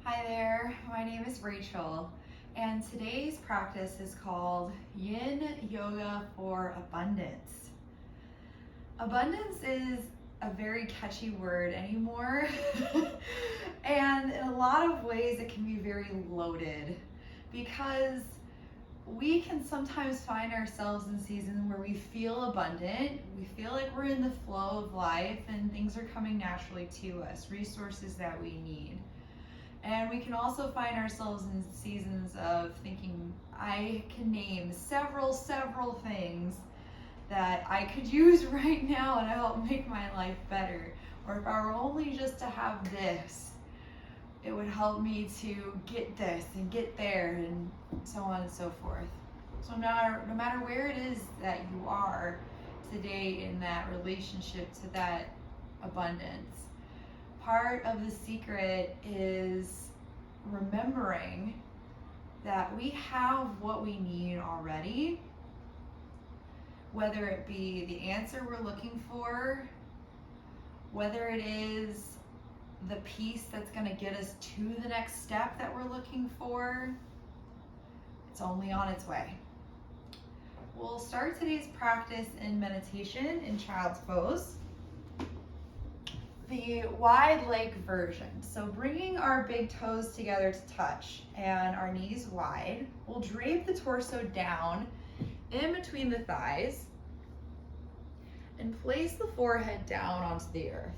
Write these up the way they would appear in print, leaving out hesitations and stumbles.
Hi there, my name is Rachel, and today's practice is called Yin Yoga for Abundance. Abundance is a very catchy word anymore, and in a lot of ways it can be very loaded because we can sometimes find ourselves in seasons where we feel abundant, we feel like we're in the flow of life and things are coming naturally to us, resources that we need. And we can also find ourselves in seasons of thinking, I can name several things that I could use right now and help make my life better. Or if I were only just to have this, it would help me to get this and get there and so on and so forth. So no matter where it is that you are today in that relationship to that abundance, part of the secret is remembering that we have what we need already, whether it be the answer we're looking for, whether it is the piece that's going to get us to the next step that we're looking for. It's only on its way. We'll start today's practice in meditation in child's pose, the wide leg version. So bringing our big toes together to touch and our knees wide, we'll drape the torso down in between the thighs and place the forehead down onto the earth.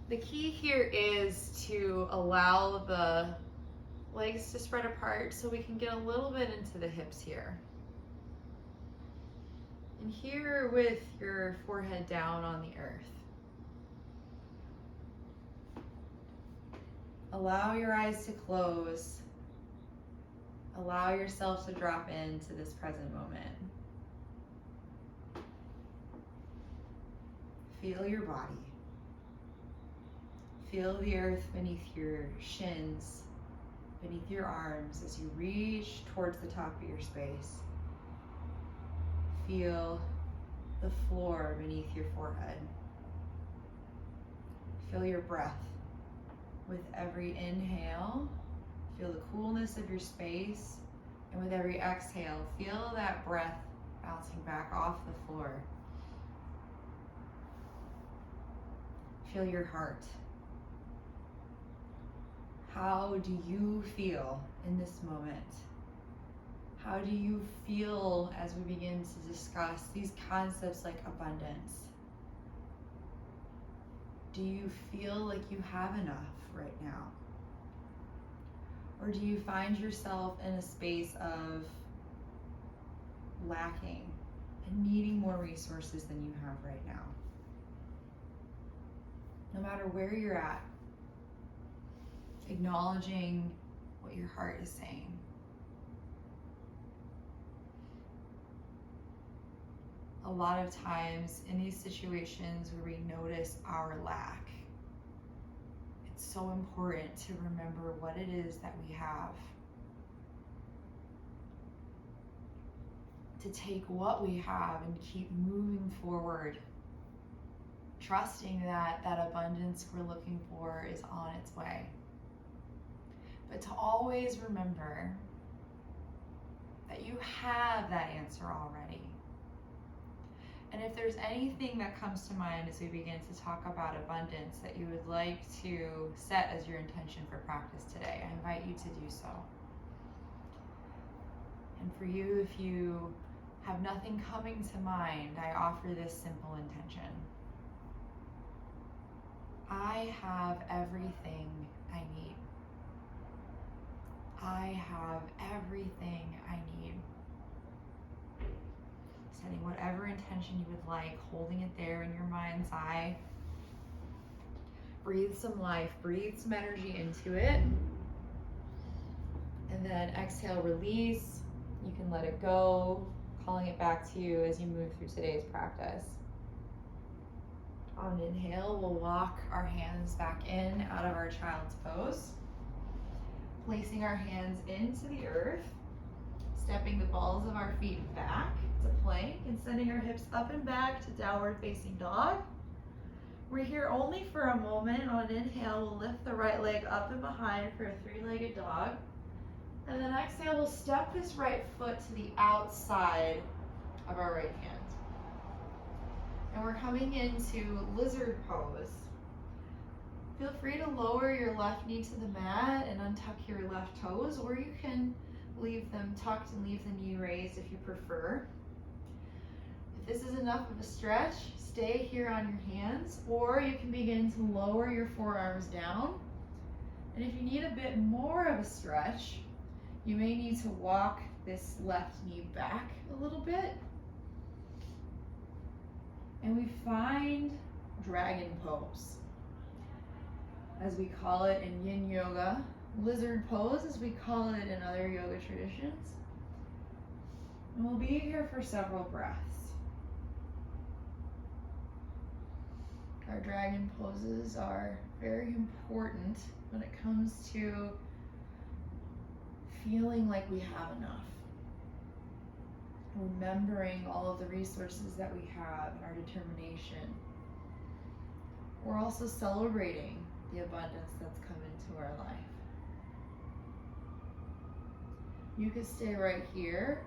The key here is to allow the legs to spread apart so we can get a little bit into the hips here. And here with your forehead down on the earth. Allow your eyes to close. Allow yourself to drop into this present moment. Feel your body. Feel the earth beneath your shins, beneath your arms as you reach towards the top of your space. Feel the floor beneath your forehead. Feel your breath. With every inhale, feel the coolness of your space, and with every exhale, feel that breath bouncing back off the floor. Feel your heart. How do you feel in this moment? How do you feel as we begin to discuss these concepts like abundance? Do you feel like you have enough right now? Or do you find yourself in a space of lacking and needing more resources than you have right now? No matter where you're at, acknowledging what your heart is saying. A lot of times in these situations where we notice our lack, it's so important to remember what it is that we have. To take what we have and keep moving forward, trusting that that abundance we're looking for is on its way. But to always remember that you have that answer already. And if there's anything that comes to mind as we begin to talk about abundance that you would like to set as your intention for practice today, I invite you to do so. And for you, if you have nothing coming to mind, I offer this simple intention. I have everything I need. I have everything I need. Setting whatever intention you would like, holding it there in your mind's eye. Breathe some life, breathe some energy into it. And then exhale, release. You can let it go, calling it back to you as you move through today's practice. On an inhale, we'll walk our hands back in out of our child's pose. Placing our hands into the earth, stepping the balls of our feet back to plank and sending our hips up and back to downward facing dog. We're here only for a moment. On an inhale, we'll lift the right leg up and behind for a three-legged dog. And then exhale, we'll step this right foot to the outside of our right hand. And we're coming into lizard pose. Feel free to lower your left knee to the mat and untuck your left toes, or you can leave them tucked and leave the knee raised if you prefer. If this is enough of a stretch, stay here on your hands, or you can begin to lower your forearms down. And if you need a bit more of a stretch, you may need to walk this left knee back a little bit. And we find dragon pose, as we call it in Yin Yoga, lizard pose as we call it in other yoga traditions. And we'll be here for several breaths. Our dragon poses are very important when it comes to feeling like we have enough. Remembering all of the resources that we have and our determination. We're also celebrating the abundance that's come into our life. You could stay right here,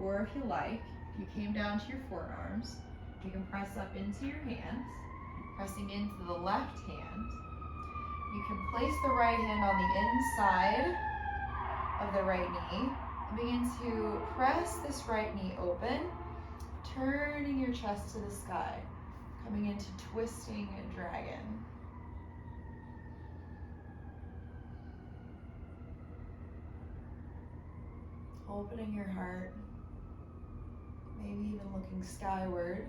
or if you like, if you came down to your forearms, you can press up into your hands, pressing into the left hand. You can place the right hand on the inside of the right knee and begin to press this right knee open, turning your chest to the sky, coming into twisting dragon. Opening your heart, maybe even looking skyward.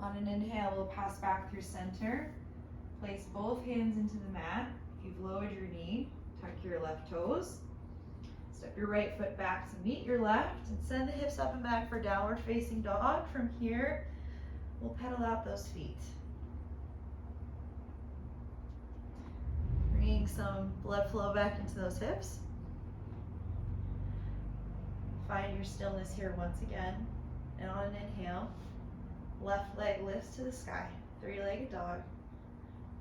On an inhale, we'll pass back through center. Place both hands into the mat. If you've lowered your knee, tuck your left toes. Step your right foot back to meet your left and send the hips up and back for downward facing dog. From here, we'll pedal out those feet. Bringing some blood flow back into those hips. Find your stillness here once again. And on an inhale, left leg lifts to the sky, three-legged dog.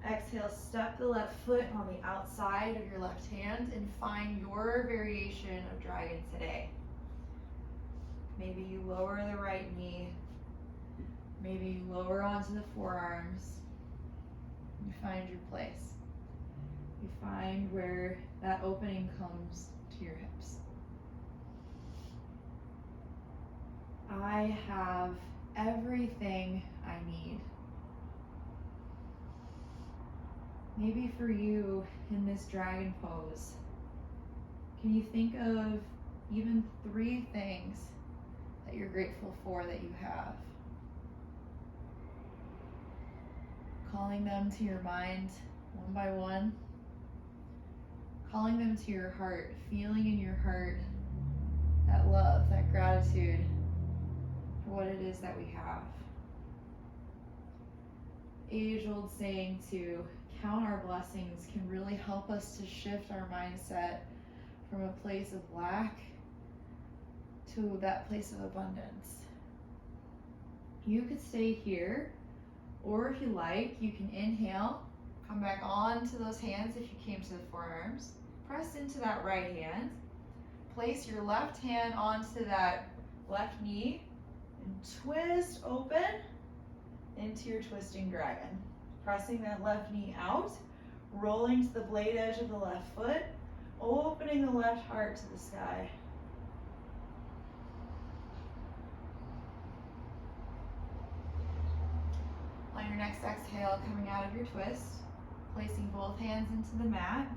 Exhale, step the left foot on the outside of your left hand and find your variation of dragon today. Maybe you lower the right knee. Maybe you lower onto the forearms. You find your place. You find where that opening comes to your hips. I have everything I need. Maybe for you in this dragon pose, can you think of even 3 things that you're grateful for that you have? Calling them to your mind one by one. Calling them to your heart, feeling in your heart that love, that gratitude for what it is that we have. Age-old saying to count our blessings can really help us to shift our mindset from a place of lack to that place of abundance. You could stay here, or if you like, you can inhale, come back onto those hands if you came to the forearms, press into that right hand, place your left hand onto that left knee, and twist open into your twisting dragon. Pressing that left knee out, rolling to the blade edge of the left foot, opening the left heart to the sky. On your next exhale, coming out of your twist, placing both hands into the mat.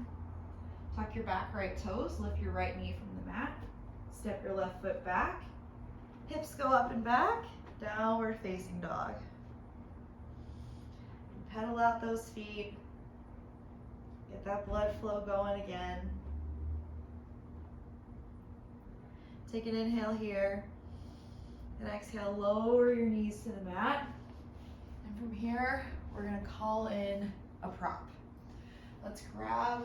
Tuck your back right toes, lift your right knee from the mat, step your left foot back, hips go up and back, downward facing dog. Pedal out those feet, get that blood flow going again. Take an inhale here, and exhale, lower your knees to the mat. And from here, we're gonna call in a prop. Let's grab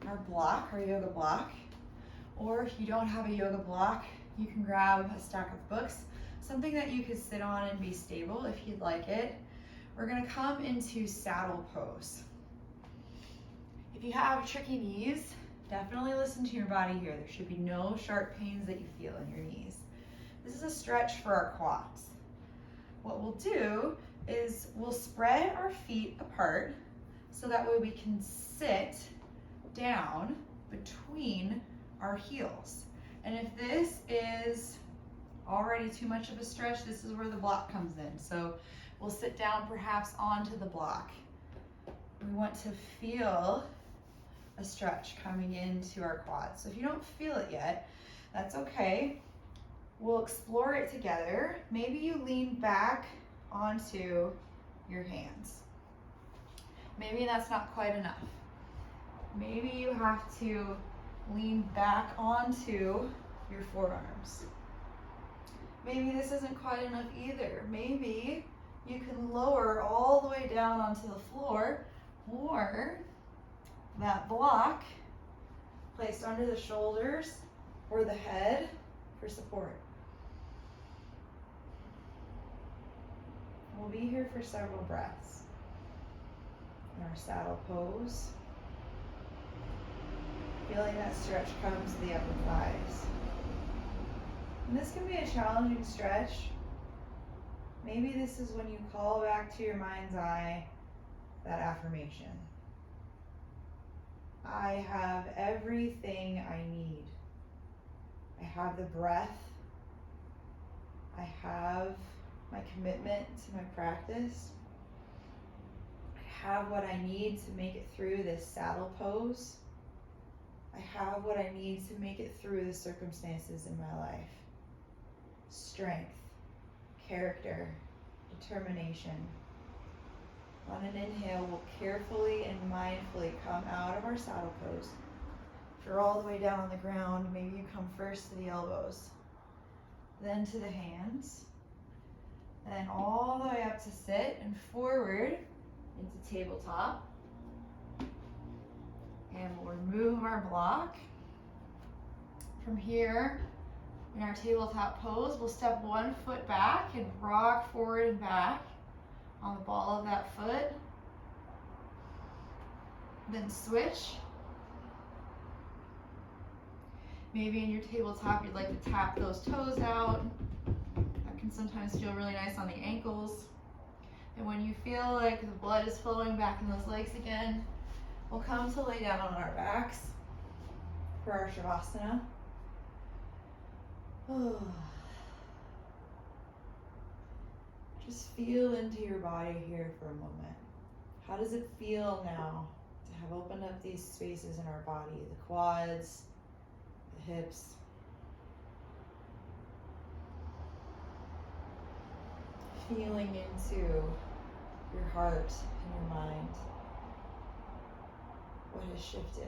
our block, our yoga block, or if you don't have a yoga block, you can grab a stack of books, something that you could sit on and be stable if you'd like it. we're gonna come into saddle pose. If you have tricky knees, definitely listen to your body here. There should be no sharp pains that you feel in your knees. This is a stretch for our quads. What we'll do is we'll spread our feet apart so that way we can sit down between our heels. And if this is already too much of a stretch, this is where the block comes in. So we'll sit down perhaps onto the block. We want to feel a stretch coming into our quads. So if you don't feel it yet, that's okay. We'll explore it together. Maybe you lean back onto your hands. Maybe that's not quite enough. Maybe you have to lean back onto your forearms. Maybe this isn't quite enough either. Maybe you can lower all the way down onto the floor, or that block placed under the shoulders or the head for support. We'll be here for several breaths in our saddle pose. Feeling that stretch come to the upper thighs. And this can be a challenging stretch. Maybe this is when you call back to your mind's eye that affirmation. I have everything I need. I have the breath. I have my commitment to my practice. I have what I need to make it through this saddle pose. I have what I need to make it through the circumstances in my life. Strength, character, determination. On an inhale, we'll carefully and mindfully come out of our saddle pose. If you're all the way down on the ground, maybe you come first to the elbows, then to the hands, and then all the way up to sit and forward into tabletop. And we'll remove our block. From here, in our tabletop pose, we'll step one foot back and rock forward and back on the ball of that foot. Then switch. Maybe in your tabletop you'd like to tap those toes out. That can sometimes feel really nice on the ankles. And when you feel like the blood is flowing back in those legs again, we'll come to lay down on our backs for our Shavasana. Just feel into your body here for a moment. How does it feel now to have opened up these spaces in our body? The quads, the hips. Feeling into your heart and your mind. What has shifted?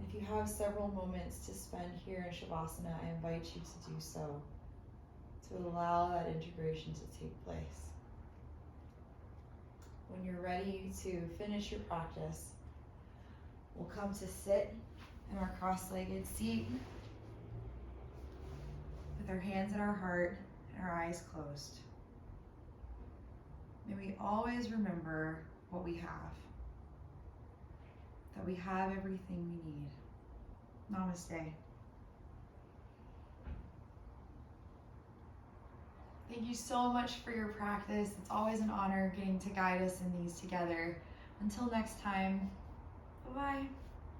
If you have several moments to spend here in Shavasana, I invite you to do so, to allow that integration to take place. When you're ready to finish your practice, we'll come to sit in our cross-legged seat with our hands at our heart and our eyes closed. May we always remember what we have, that we have everything we need. Namaste. Thank you so much for your practice. It's always an honor getting to guide us in these together. Until next time, bye-bye.